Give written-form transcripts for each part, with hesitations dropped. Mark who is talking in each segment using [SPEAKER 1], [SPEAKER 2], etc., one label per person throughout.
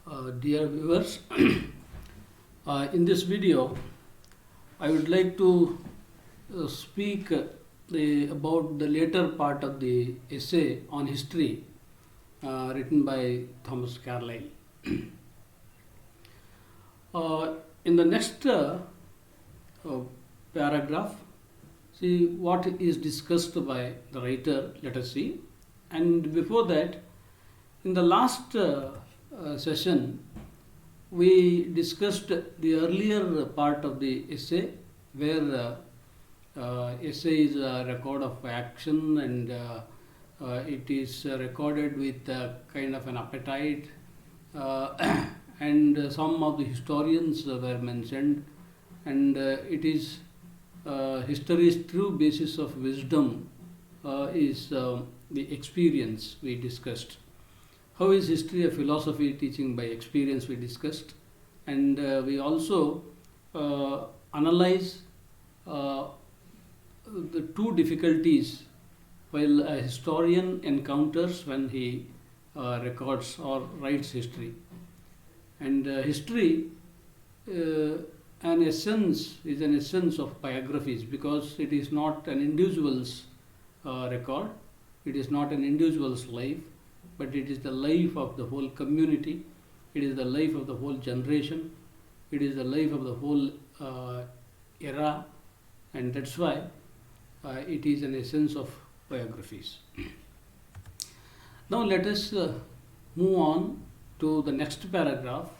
[SPEAKER 1] Dear viewers, in this video, I would like to speak about the later part of the essay on history written by Thomas Carlyle. In the next paragraph, see what is discussed by the writer, let us see. And before that, in the last session, we discussed the earlier part of the essay where essay is a record of action and it is recorded with kind of an appetite and some of the historians were mentioned, and it is history's true basis of wisdom is the experience we discussed. How is history a philosophy teaching by experience we discussed, and we also analyze the two difficulties while a historian encounters when he records or writes history. And history an essence is an essence of biographies, because it is not an individual's record, it is not an individual's life, but it is the life of the whole community, it is the life of the whole generation, it is the life of the whole era, and that's why it is an essence of biographies. Now let us move on to the next paragraph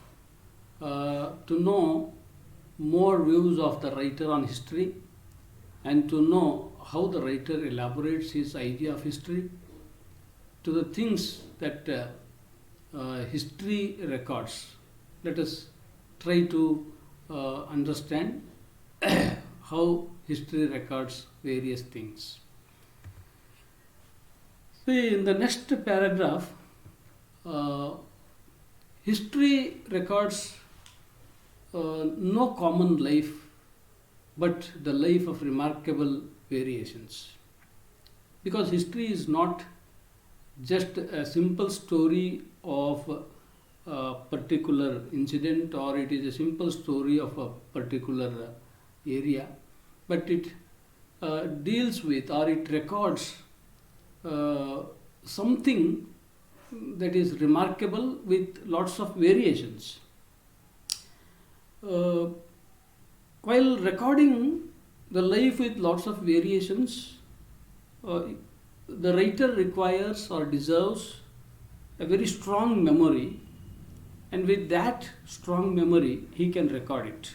[SPEAKER 1] to know more views of the writer on history and to know how the writer elaborates his idea of history to the things that history records. Let us try to understand how history records various things. See, in the next paragraph, history records no common life, but the life of remarkable variations. Because history is not just a simple story of a particular incident, or it is a simple story of a particular area, but it deals with, or it records something that is remarkable with lots of variations. While recording the life with lots of variations, the writer requires or deserves a very strong memory, and with that strong memory he can record it.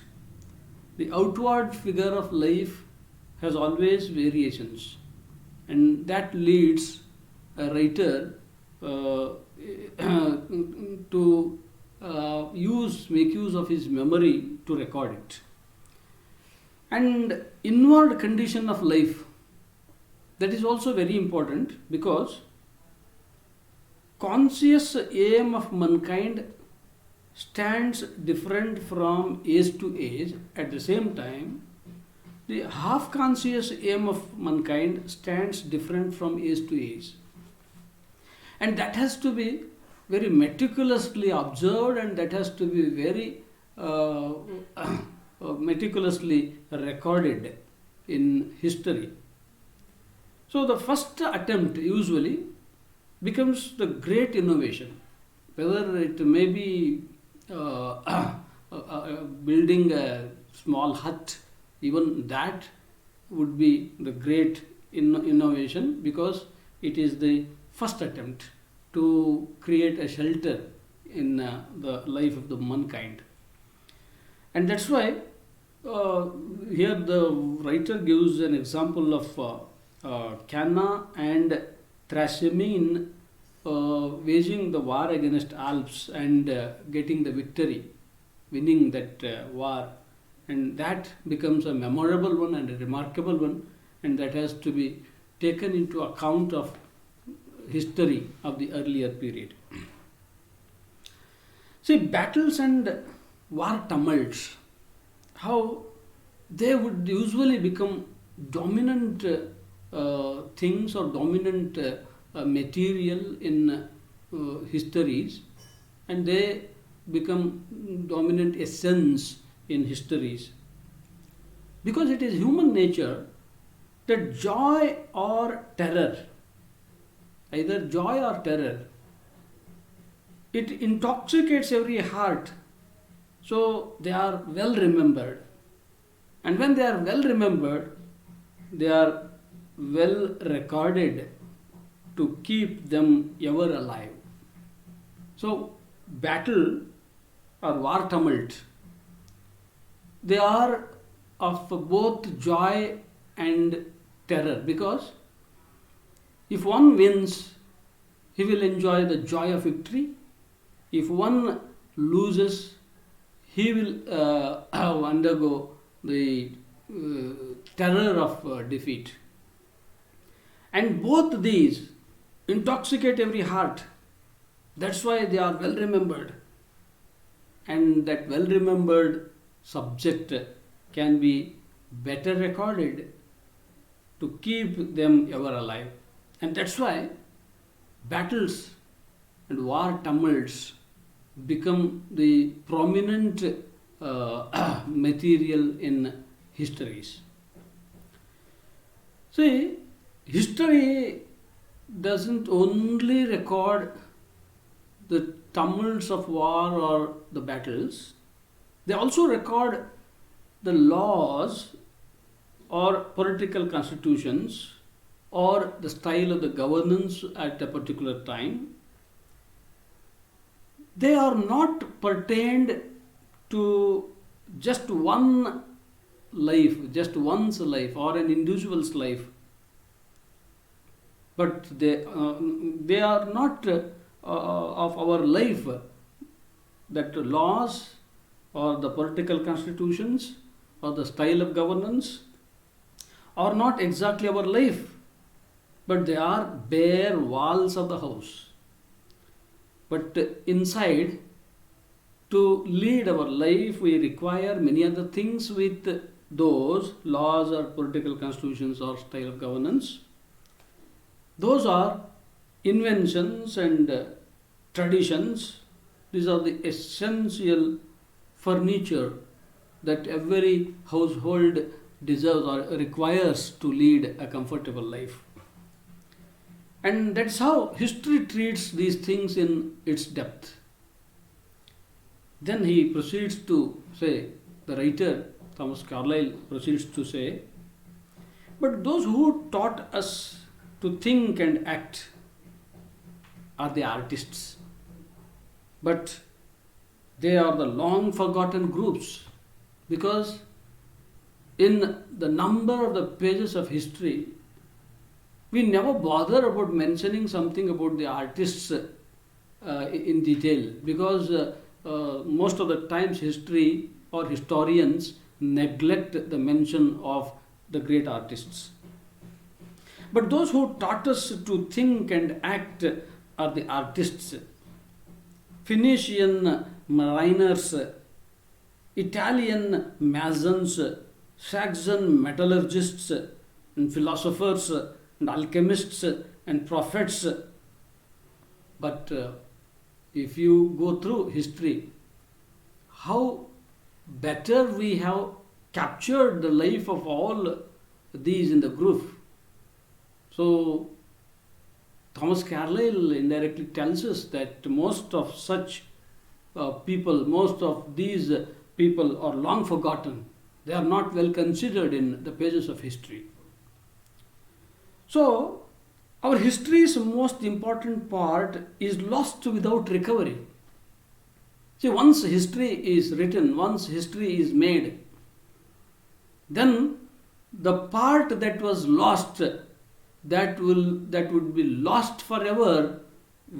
[SPEAKER 1] The outward figure of life has always variations, and that leads a writer to make use of his memory to record it. And inward condition of life, that is also very important, because conscious aim of mankind stands different from age to age. At the same time, the half conscious aim of mankind stands different from age to age, and that has to be very meticulously observed, and that has to be very meticulously recorded in history. So the first attempt usually becomes the great innovation, whether it may be building a small hut, even that would be the great innovation, because it is the first attempt to create a shelter in the life of the mankind. And that's why here the writer gives an example of Canna and Trasimene waging the war against Alps and getting the victory, winning that war, and that becomes a memorable one and a remarkable one, and that has to be taken into account of history of the earlier period. See, battles and war tumults, how they would usually become dominant things or dominant material in histories, and they become dominant essence in histories. Because it is human nature that joy or terror, either joy or terror, it intoxicates every heart. So they are well remembered. And when they are well remembered, they are well recorded to keep them ever alive. So battle or war tumult, they are of both joy and terror, because if one wins, he will enjoy the joy of victory. If one loses, he will undergo the terror of defeat. And both these intoxicate every heart. That's why they are well remembered. And that well remembered subject can be better recorded to keep them ever alive. And that's why battles and war tumults become the prominent material in histories. See, history doesn't only record the tumults of war or the battles, they also record the laws or political constitutions or the style of the governance at a particular time. They are not pertained to just one life, just one's life or an individual's life, but they are not of our life. That laws or the political constitutions or the style of governance are not exactly our life, but they are bare walls of the house. But inside, to lead our life, we require many other things with those laws or political constitutions or style of governance. Those are inventions and traditions. These are the essential furniture that every household deserves or requires to lead a comfortable life. And that's how history treats these things in its depth. Then he proceeds to say, the writer Thomas Carlyle proceeds to say, but those who taught us to think and act are the artists. But they are the long forgotten groups, because in the number of the pages of history, we never bother about mentioning something about the artists in detail, because most of the times history or historians neglect the mention of the great artists. But those who taught us to think and act are the artists. Phoenician mariners, Italian masons, Saxon metallurgists, and philosophers, and alchemists, and prophets. But if you go through history, how better we have captured the life of all these in the group. So Thomas Carlyle indirectly tells us that most of such people, most of these people are long forgotten. They are not well considered in the pages of history. So our history's most important part is lost without recovery. See, once history is written, once history is made, then the part that was lost, that would be lost forever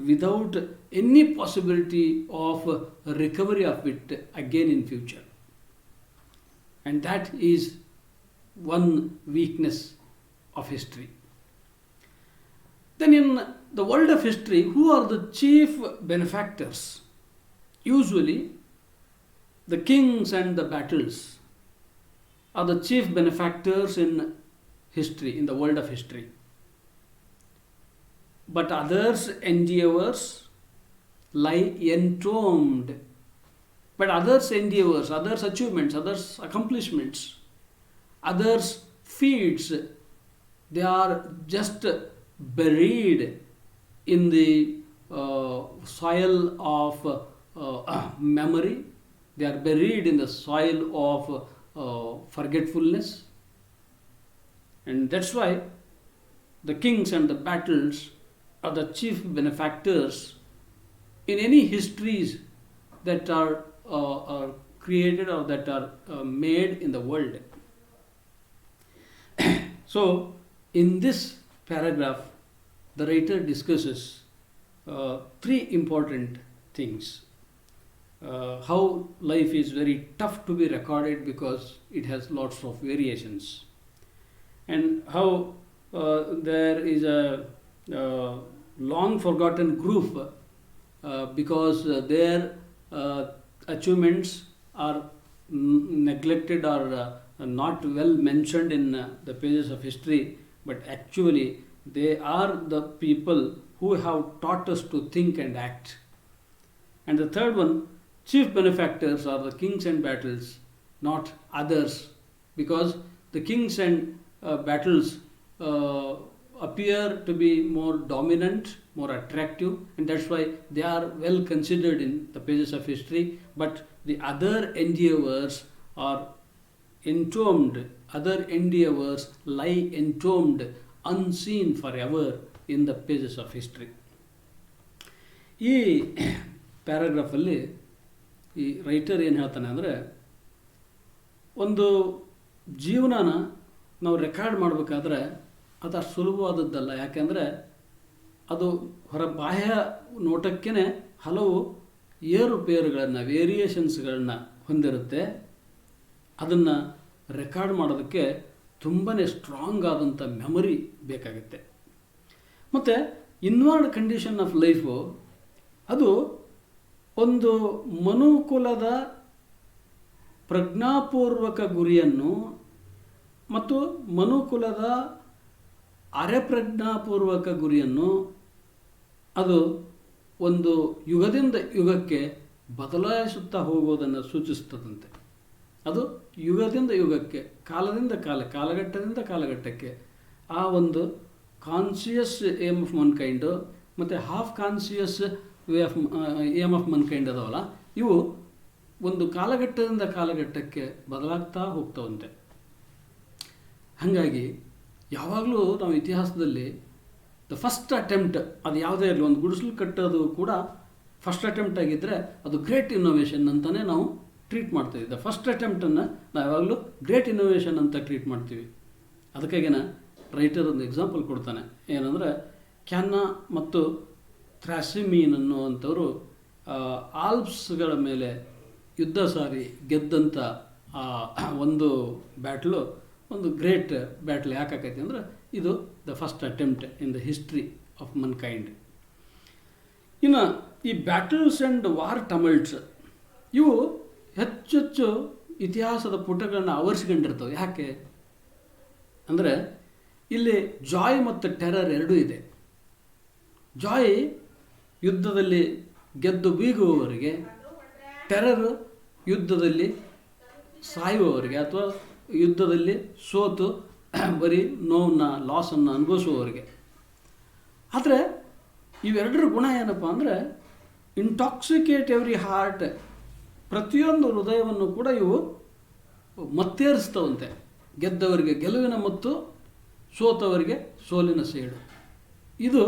[SPEAKER 1] without any possibility of recovery of it again in future. And that is one weakness of history. Then in the world of history, who are the chief benefactors? Usually, the kings and the battles are the chief benefactors in history, in the world of history. But others' endeavors lie entombed But others' endeavors, others' achievements, others' accomplishments, others' feats, they are just buried in the soil of memory. They are buried in the soil of forgetfulness. And that's why the kings and the battles are the chief benefactors in any histories that are created or that are made in the world. So, in this paragraph, the writer discusses three important things. How life is very tough to be recorded because it has lots of variations, and how there is a long forgotten group because their achievements are neglected or not well mentioned in the pages of history, but actually they are the people who have taught us to think and act. And the third one, chief benefactors are the kings and battles, not others, because the kings and battles appear to be more dominant, more attractive, and that's why they are well considered in the pages of history. But the other endeavors are entombed, other endeavors lie entombed, unseen forever in the pages of history. ಈ ಪ್ಯಾರಾಗ್ರಾಫಲ್ಲಿ ಈ writer ಏನು ಹೇಳ್ತಾನೆ ಅಂದರೆ, ಒಂದು ಜೀವನನ ನಾವು record ಮಾಡಬೇಕಾದ್ರೆ ಅದು ಅಷ್ಟು ಸುಲಭವಾದದ್ದಲ್ಲ. ಯಾಕೆಂದರೆ ಅದು ಬಾಹ್ಯ ನೋಟಕ್ಕೇ ಹಲವು ಏರುಪೇರುಗಳನ್ನು, ವೇರಿಯೇಷನ್ಸ್ಗಳನ್ನ ಹೊಂದಿರುತ್ತೆ. ಅದನ್ನು ರೆಕಾರ್ಡ್ ಮಾಡೋದಕ್ಕೆ ತುಂಬಾ ಸ್ಟ್ರಾಂಗ್ ಆದಂಥ ಮೆಮೊರಿ ಬೇಕಾಗುತ್ತೆ. ಮತ್ತು ಇನ್ವಾರ್ಡ್ ಕಂಡೀಷನ್ ಆಫ್ ಲೈಫು ಅದು ಒಂದು ಮನುಕುಲದ ಪ್ರಜ್ಞಾಪೂರ್ವಕ ಗುರಿಯನ್ನು ಮತ್ತು ಮನುಕುಲದ ಅರೆಪ್ರಜ್ಞಾಪೂರ್ವಕ ಗುರಿಯನ್ನು ಅದು ಒಂದು ಯುಗದಿಂದ ಯುಗಕ್ಕೆ ಬದಲಾಯಿಸುತ್ತಾ ಹೋಗುವುದನ್ನು ಸೂಚಿಸ್ತದಂತೆ. ಅದು ಯುಗದಿಂದ ಯುಗಕ್ಕೆ, ಕಾಲದಿಂದ ಕಾಲ, ಕಾಲಘಟ್ಟದಿಂದ ಕಾಲಘಟ್ಟಕ್ಕೆ ಆ ಒಂದು conscious aim of mankind ಮತ್ತು half conscious way of aim of mankind ಅದಾವಲ್ಲ, ಇವು ಒಂದು ಕಾಲಘಟ್ಟದಿಂದ ಕಾಲಘಟ್ಟಕ್ಕೆ ಬದಲಾಗ್ತಾ ಹೋಗ್ತಾವಂತೆ. ಹಾಗಾಗಿ ಯಾವಾಗಲೂ ನಾವು ಇತಿಹಾಸದಲ್ಲಿ ದ ಫಸ್ಟ್ ಅಟೆಂಪ್ಟ್ ಅದು ಯಾವುದೇ ಇರಲಿ, ಒಂದು ಗುಡಿಸಲು ಕಟ್ಟೋದು ಕೂಡ ಫಸ್ಟ್ ಅಟೆಂಪ್ಟ್ ಆಗಿದ್ದರೆ ಅದು ಗ್ರೇಟ್ ಇನ್ನೋವೇಷನ್ ಅಂತಲೇ ನಾವು ಟ್ರೀಟ್ ಮಾಡ್ತೀವಿ. ದ ಫಸ್ಟ್ ಅಟೆಂಪ್ಟನ್ನು ನಾವು ಯಾವಾಗಲೂ ಗ್ರೇಟ್ ಇನ್ನೋವೇಷನ್ ಅಂತ ಟ್ರೀಟ್ ಮಾಡ್ತೀವಿ. ಅದಕ್ಕಾಗಿನ ರೈಟರ್ ಒಂದು ಎಕ್ಸಾಂಪಲ್ ಕೊಡ್ತಾನೆ. ಏನಂದರೆ, ಕ್ಯಾನ್ನ ಮತ್ತು ಥ್ರಾಸಿಮೀನ್ ಅನ್ನುವಂಥವರು ಆಲ್ಪ್ಸ್ಗಳ ಮೇಲೆ ಯುದ್ಧ ಸಾರಿ ಗೆದ್ದಂಥ ಒಂದು ಬ್ಯಾಟ್ಲು ಒಂದು ಗ್ರೇಟ್ ಬ್ಯಾಟ್ಲ್ ಯಾಕಾಕೈತಿ ಅಂದರೆ, ಇದು the first attempt in the history of Mann kind. ಇನ್ನು ಈ ಬ್ಯಾಟಲ್ಸ್ ಆ್ಯಂಡ್ ವಾರ್ ಟಮಲ್ಟ್ಸ್ ಇವು ಹೆಚ್ಚೆಚ್ಚು ಇತಿಹಾಸದ ಪುಟಗಳನ್ನು ಆವರಿಸ್ಕೊಂಡಿರ್ತವೆ. ಯಾಕೆ ಅಂದರೆ, ಇಲ್ಲಿ ಜಾಯ್ ಮತ್ತು ಟೆರರ್ ಎರಡೂ ಇದೆ. ಜಾಯ್ ಯುದ್ಧದಲ್ಲಿ ಗೆದ್ದು ಬೀಗುವವರಿಗೆ, ಟೆರರ್ ಯುದ್ಧದಲ್ಲಿ ಸಾಯುವವರಿಗೆ ಅಥವಾ ಯುದ್ಧದಲ್ಲಿ ಸೋತು ಬರೀ ನೋವನ್ನ, ಲಾಸನ್ನು ಅನುಭವಿಸುವವರಿಗೆ. ಆದರೆ ಇವೆರಡರ ಗುಣ ಏನಪ್ಪ ಅಂದರೆ, ಇಂಟಾಕ್ಸಿಕೇಟ್ ಎವ್ರಿ ಹಾರ್ಟ್, ಪ್ರತಿಯೊಂದು ಹೃದಯವನ್ನು ಕೂಡ ಇವು ಮತ್ತೇರಿಸ್ತವಂತೆ. ಗೆದ್ದವರಿಗೆ ಗೆಲುವಿನ ಮತ್ತು ಸೋತವರಿಗೆ ಸೋಲಿನ ಸೇಡು ಇದು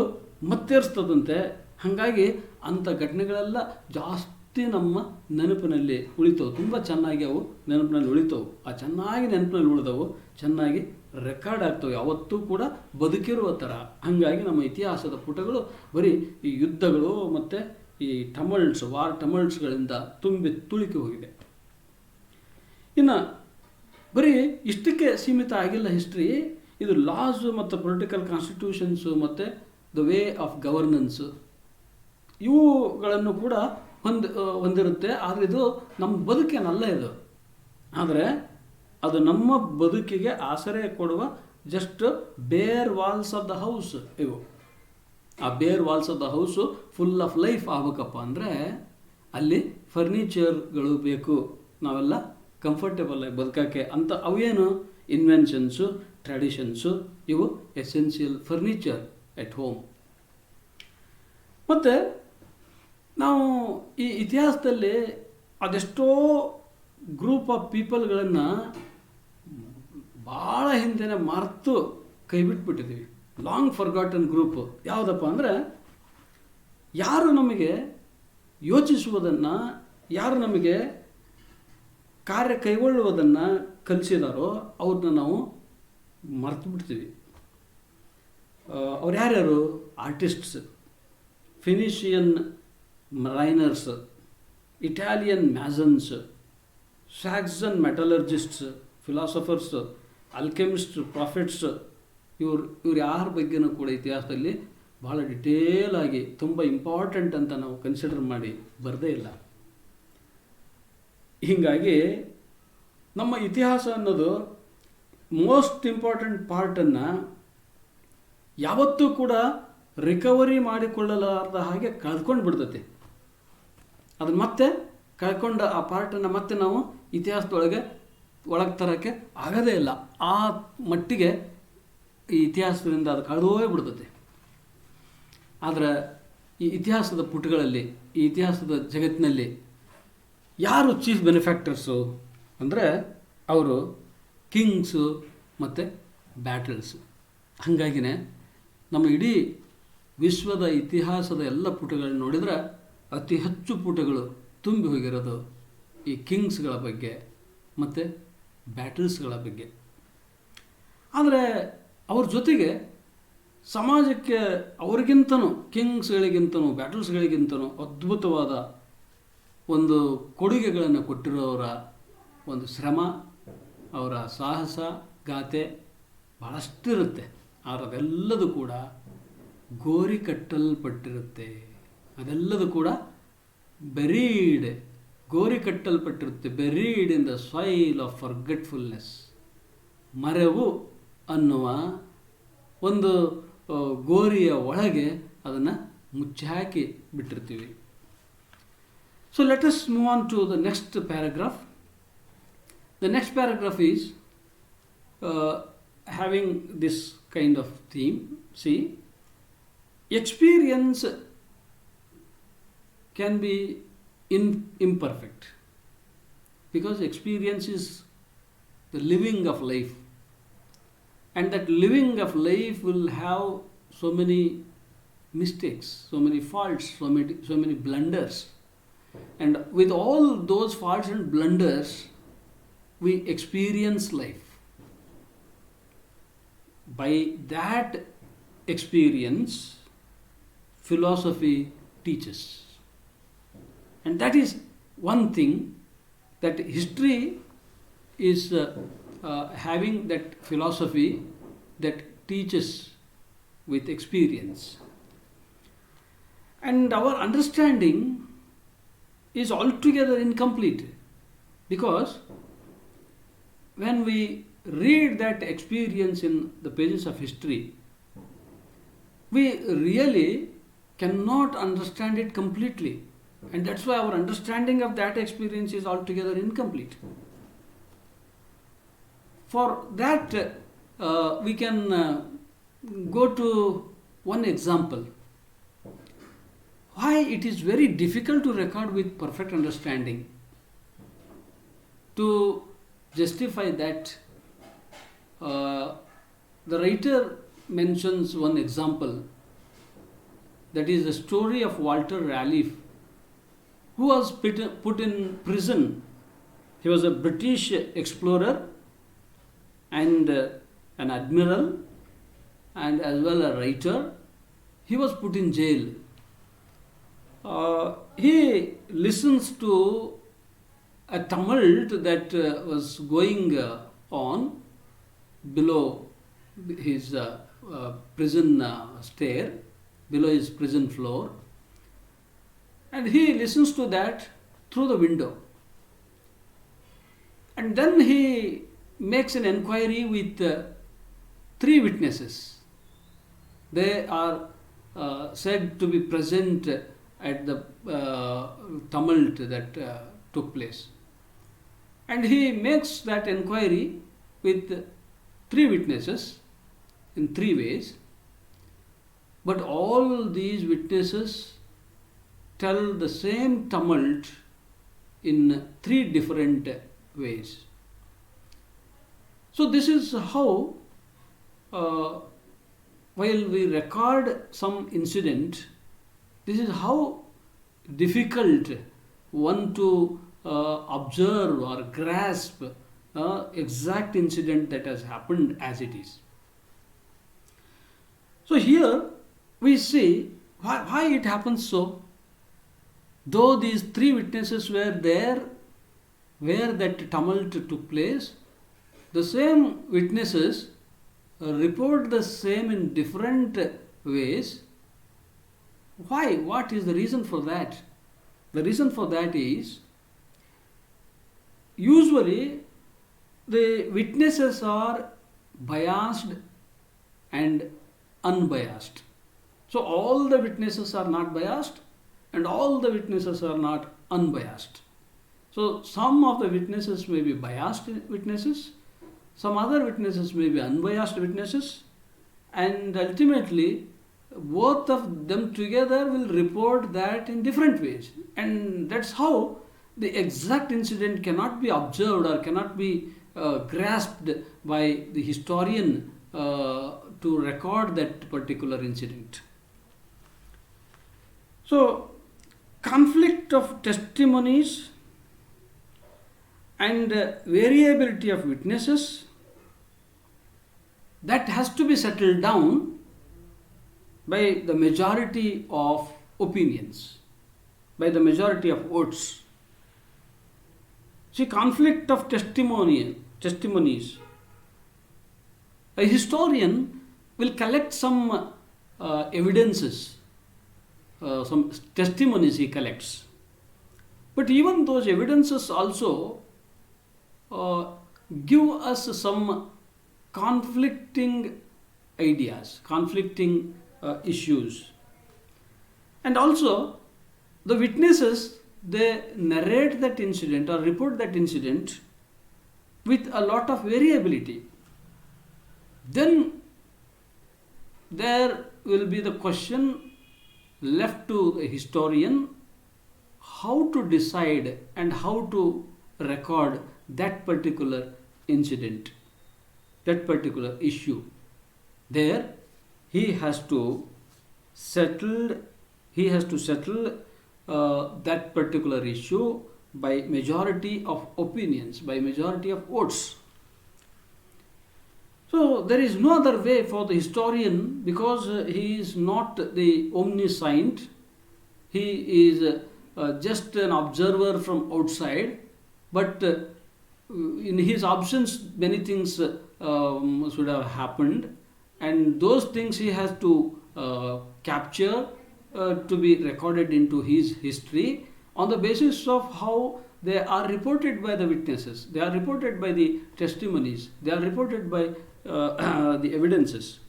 [SPEAKER 1] ಮತ್ತೇರಿಸ್ತದಂತೆ. ಹಾಗಾಗಿ ಅಂಥ ಘಟನೆಗಳೆಲ್ಲ ಜಾಸ್ತಿ ನಮ್ಮ ನೆನಪಿನಲ್ಲಿ ಉಳಿತವು, ತುಂಬ ಚೆನ್ನಾಗಿ ಅವು ನೆನಪಿನಲ್ಲಿ ಉಳಿತವು. ಆ ಚೆನ್ನಾಗಿ ನೆನಪಿನಲ್ಲಿ ಉಳಿದವು ಚೆನ್ನಾಗಿ ರೆಕಾರ್ಡ್ ಆಗ್ತವೆ, ಯಾವತ್ತೂ ಕೂಡ ಬದುಕಿರುವ ಥರ. ಹಾಗಾಗಿ ನಮ್ಮ ಇತಿಹಾಸದ ಪುಟಗಳು ಬರೀ ಈ ಯುದ್ಧಗಳು ಮತ್ತು ಈ ಟಮಲ್ಟ್ಸ್, ವಾರ್ ಟಮಲ್ಟ್ಸ್ಗಳಿಂದ ತುಂಬಿ ತುಳುಕಿ ಹೋಗಿದೆ. ಇನ್ನು ಬರೀ ಇಷ್ಟಕ್ಕೆ ಸೀಮಿತ ಆಗಿಲ್ಲ ಹಿಸ್ಟ್ರಿ. ಇದು ಲಾಸ್ ಮತ್ತು ಪೊಲಿಟಿಕಲ್ ಕಾನ್ಸ್ಟಿಟ್ಯೂಷನ್ಸು ಮತ್ತು ದ ವೇ ಆಫ್ ಗವರ್ನೆನ್ಸು ಇವುಗಳನ್ನು ಕೂಡ ಹೊಂದಿರುತ್ತೆ. ಆದರೆ ಇದು ನಮ್ಮ ಬದುಕೇನಲ್ಲ ಇದು. ಆದರೆ ಅದು ನಮ್ಮ ಬದುಕಿಗೆ ಆಸರೆ ಕೊಡುವ ಜಸ್ಟ್ ಬೇರ್ ವಾಲ್ಸ್ ಆಫ್ ದ ಹೌಸ್ ಇವು. ಆ bare walls of the house full of life ಆಗ್ಬೇಕಪ್ಪ ಅಂದರೆ ಅಲ್ಲಿ ಫರ್ನಿಚರ್ಗಳು ಬೇಕು, ನಾವೆಲ್ಲ ಕಂಫರ್ಟೇಬಲ್ ಆಗಿ ಬದುಕೋಕ್ಕೆ ಅಂತ. ಅವೇನು ಇನ್ವೆನ್ಷನ್ಸು, ಟ್ರೆಡಿಷನ್ಸು, ಇವು ಎಸೆನ್ಷಿಯಲ್ ಫರ್ನಿಚರ್ ಎಟ್ ಹೋಮ್. ಮತ್ತು ನಾವು ಈ ಇತಿಹಾಸದಲ್ಲಿ ಅದೆಷ್ಟೋ ಗ್ರೂಪ್ ಆಫ್ ಪೀಪಲ್ಗಳನ್ನು ಭಾಳ ಹಿಂದೆನೇ ಮರೆತು ಕೈ ಬಿಟ್ಬಿಟ್ಟಿದ್ದೀವಿ. ಲಾಂಗ್ ಫರ್ಗಾಟನ್ ಗ್ರೂಪ್ ಯಾವುದಪ್ಪ ಅಂದರೆ, ಯಾರು ನಮಗೆ ಯೋಚಿಸುವುದನ್ನು, ಯಾರು ನಮಗೆ ಕಾರ್ಯ ಕೈಗೊಳ್ಳುವುದನ್ನು ಕಲಿಸಿದಾರೋ ಅವ್ರನ್ನ ನಾವು ಮರೆತು ಬಿಡ್ತೀವಿ. ಅವ್ರು ಯಾರ್ಯಾರು? Artists, ಫಿನಿಷಿಯನ್ Mariners, Italian ಮ್ಯಾಸನ್ಸ್, Saxon ಮೆಟಲರ್ಜಿಸ್ಟ್ಸ್, philosophers, ಅಲ್ಕೆಮಿಸ್ಟ್, profits, ಇವ್ರು ಯಾರ ಬಗ್ಗೆನೂ ಕೂಡ ಇತಿಹಾಸದಲ್ಲಿ ಭಾಳ ಡಿಟೇಲ್ ಆಗಿ ತುಂಬ ಇಂಪಾರ್ಟೆಂಟ್ ಅಂತ ನಾವು ಕನ್ಸಿಡರ್ ಮಾಡಿ ಬರದೇ ಇಲ್ಲ. ಹೀಗಾಗಿ ನಮ್ಮ ಇತಿಹಾಸ ಅನ್ನೋದು ಮೋಸ್ಟ್ ಇಂಪಾರ್ಟೆಂಟ್ ಪಾರ್ಟನ್ನು ಯಾವತ್ತೂ ಕೂಡ ರಿಕವರಿ ಮಾಡಿಕೊಳ್ಳಲಾರ್ದ ಹಾಗೆ ಕಳ್ಕೊಂಡು ಬಿಡ್ತೈತಿ. ಅದನ್ನು ಮತ್ತೆ ಕಳ್ಕೊಂಡ ಆ ಪಾರ್ಟನ್ನು ಮತ್ತೆ ನಾವು ಇತಿಹಾಸದೊಳಗೆ ಒಳಗೆ ತರೋಕ್ಕೆ ಆಗೋದೇ ಇಲ್ಲ. ಆ ಮಟ್ಟಿಗೆ ಈ ಇತಿಹಾಸದಿಂದ ಅದು ಕಳೆದೋಗೇ ಬಿಡ್ತೈತಿ. ಆದರೆ ಈ ಇತಿಹಾಸದ ಪುಟಗಳಲ್ಲಿ, ಈ ಇತಿಹಾಸದ ಜಗತ್ತಿನಲ್ಲಿ ಯಾರು ಚೀಫ್ ಬೆನಿಫ್ಯಾಕ್ಟರ್ಸು ಅಂದರೆ ಅವರು ಕಿಂಗ್ಸು ಮತ್ತು ಬ್ಯಾಟಲ್ಸು. ಹಾಗಾಗಿನೇ ನಮ್ಮ ಇಡೀ ವಿಶ್ವದ ಇತಿಹಾಸದ ಎಲ್ಲ ಪುಟಗಳನ್ನ ನೋಡಿದರೆ ಅತಿ ಹೆಚ್ಚು ಪುಟಗಳು ತುಂಬಿ ಹೋಗಿರೋದು ಈ ಕಿಂಗ್ಸ್ಗಳ ಬಗ್ಗೆ ಮತ್ತು ಬ್ಯಾಟಲ್ಸ್ಗಳ ಬಗ್ಗೆ. ಆದರೆ ಅವ್ರ ಜೊತೆಗೆ ಸಮಾಜಕ್ಕೆ ಅವ್ರಿಗಿಂತನೂ, ಕಿಂಗ್ಸ್ಗಳಿಗಿಂತನೂ ಬ್ಯಾಟಲ್ಸ್ಗಳಿಗಿಂತನೂ ಅದ್ಭುತವಾದ ಒಂದು ಕೊಡುಗೆಗಳನ್ನು ಕೊಟ್ಟಿರೋರ ಒಂದು ಶ್ರಮ, ಅವರ ಸಾಹಸ ಗಾಥೆ ಭಾಳಷ್ಟಿರುತ್ತೆ. ಆದರೆ ಅದೆಲ್ಲದೂ ಕೂಡ ಗೋರಿ ಕಟ್ಟಲ್ಪಟ್ಟಿರುತ್ತೆ. ಅದೆಲ್ಲದೂ ಕೂಡ ಗೋರಿ ಕಟ್ಟಲ್ಪಟ್ಟಿರುತ್ತೆ. Buried in the soil of forgetfulness. ಮರೆವು ಅನ್ನುವ ಒಂದು ಗೋರಿಯ ಒಳಗೆ ಅದನ್ನು ಮುಚ್ಚಾಕಿ ಬಿಟ್ಟಿರ್ತೀವಿ. So let us move on to the next paragraph. The next paragraph is having this kind of theme. See, experience can be imperfect because experience is the living of life, and that living of life will have so many mistakes, so many faults, so many blunders. And with all those faults and blunders, we experience life. By that experience, philosophy teaches. And that is one thing, that history is having that philosophy that teaches with experience. And our understanding is altogether incomplete, because when we read that experience in the pages of history, we really cannot understand it completely, and that's why our understanding of that experience is altogether incomplete. For that we can go to one example. Why it is very difficult to record with perfect understanding. To justify that, the writer mentions one example, that is the story of Walter Raleigh, who was put in prison. He was a British explorer and an admiral, and as well a writer. He was put in jail. He listens to a tumult that was going on below his prison stair, below his prison floor, and he listens to that through the window. And then he makes an enquiry with 3 witnesses. They are said to be present at the tumult that took place. And he makes that inquiry with three witnesses in three ways. But all these witnesses tell the same tumult in three different ways. So this is how, while we record some incident, this is how difficult one to observe or grasp exact incident that has happened as it is. So here we see why it happens so. Though these three witnesses were there where that tumult took place, the same witnesses report the same in different ways. Why? What is the reason for that? The reason for that is, usually the witnesses are biased and unbiased. So all the witnesses are not biased and all the witnesses are not unbiased. So some of the witnesses may be biased witnesses, some other witnesses may be unbiased witnesses, and ultimately both of them together will report that in different ways. And that's how the exact incident cannot be observed or cannot be grasped by the historian to record that particular incident. So, conflict of testimonies and variability of witnesses, that has to be settled down by the majority of opinions, by the majority of votes. See, conflict of testimonies. A historian will collect some evidences, some testimonies he collects. But even those evidences also give us some conflicting ideas, conflicting issues. And also, the witnesses, they narrate that incident or report that incident with a lot of variability. Then there will be the question left to the historian how to decide and how to record that particular incident, that particular issue. There he has to settle that particular issue by majority of opinions, by majority of votes. So there is no other way for the historian, because he is not the omniscient. He is just an observer from outside, but in his absence many things should have happened, and those things he has to capture to be recorded into his history on the basis of how they are reported by the witnesses, they are reported by the testimonies, they are reported by the evidences.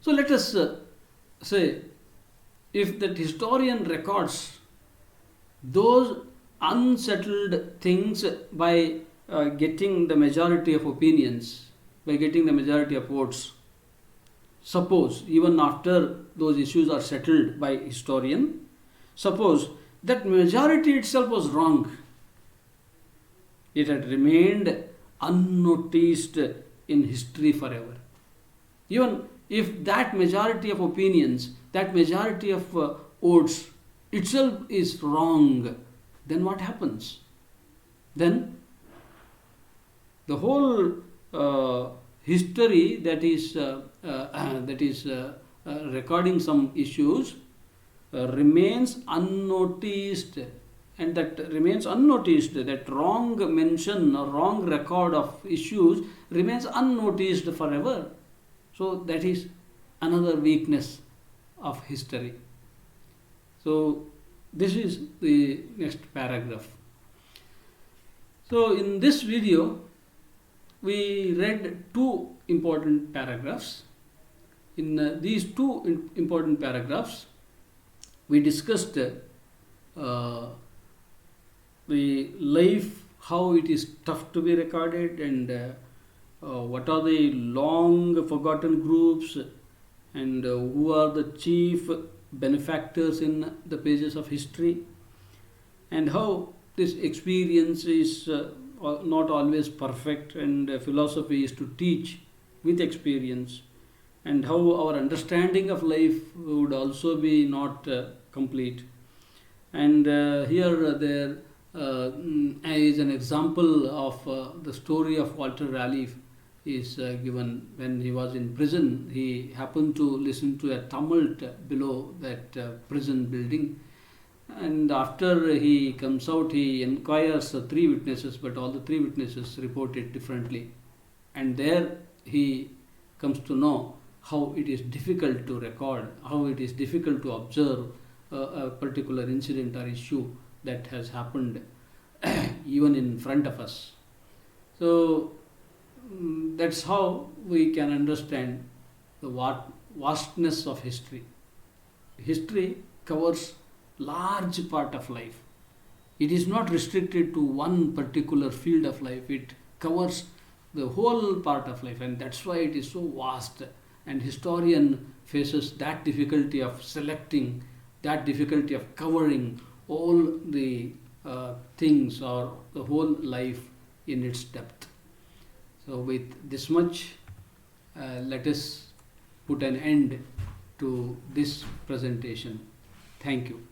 [SPEAKER 1] So let us say, if that historian records those unsettled things by getting the majority of opinions, by getting the majority of votes, suppose even after those issues are settled by historian, suppose that majority itself was wrong, it had remained unnoticed in history forever. Even if that majority of opinions, that majority of votes itself is wrong, then what happens? Then the whole history that is recording some issues remains unnoticed, and that remains unnoticed, that wrong mention or wrong record of issues remains unnoticed forever. So that is another weakness of history. So this is the next paragraph. So in this video we read two important paragraphs. In these two important paragraphs we discussed the life, how it is tough to be recorded, and what are the long forgotten groups, and who are the chief benefactors in the pages of history, and how this experience is not always perfect, and philosophy is to teach with experience, and how our understanding of life would also be not complete. And here there is an example of the story of Walter Raleigh is given. When he was in prison, he happened to listen to a tumult below that prison building, and after he comes out, he inquires three witnesses, but all the three witnesses report it differently. And there he comes to know how it is difficult to record, how it is difficult to observe a particular incident or issue that has happened even in front of us. So that's how we can understand the vastness of history. History covers large part of life. It is not restricted to one particular field of life. It covers the whole part of life, and that's why it is so vast. And historian faces that difficulty of selecting, that difficulty of covering all the things or the whole life in its depth. So with this much, let us put an end to this presentation. Thank you.